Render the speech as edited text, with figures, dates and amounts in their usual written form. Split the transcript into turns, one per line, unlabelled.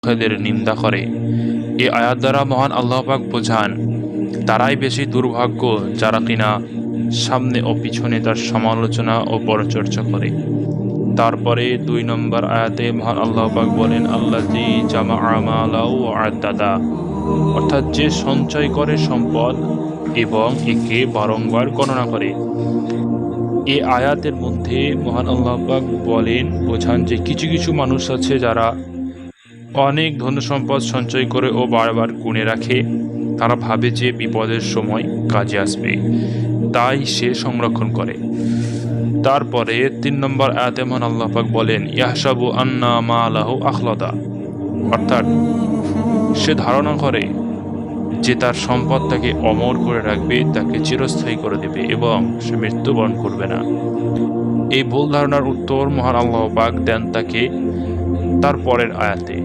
এদের নিন্দা করে। এই আয়াত দ্বারা মহান আল্লাহ পাক বোঝান তারাই বেশি দুর্ভাগ্য যারা কিনা সামনে ও পিছনে তার সমালোচনা ও পরচর্চা করে। তারপরে ২ নম্বর আয়াতে মহান আল্লাহ পাক বলেন আল্লাযী জামাআ মালাও ওয়া আদ্দাদা, অর্থাৎ যে সঞ্চয় করে সম্পদ এবং একে বারংবার গণনা করে। এই আয়াতের মধ্যে মহান আল্লাহ পাক বোঝান যে কিছু কিছু মানুষ আছে যারা অনেক ধন সম্পদ সঞ্চয় করে ও বারবার গুণে রাখে। তারা ভাবে যে বিপদের সময় কাজে আসবে, তাই সে সংরক্ষণ করে। তারপরে ৩ নম্বর আয়াতে মহান আল্লাহ পাক বলেন ইয়াহসাবু আন্না মালাহু আখলাদা, অর্থাৎ সে ধারণা করে যে তার সম্পদ তাকে অমর করে রাখবে, তাকে চিরস্থায়ী করে দেবে এবং সে মৃত্যুবরণ করবে না। এই ভুল ধারণার উত্তর মহান আল্লাহ পাক দেন তাকে তার পরের আয়াতে।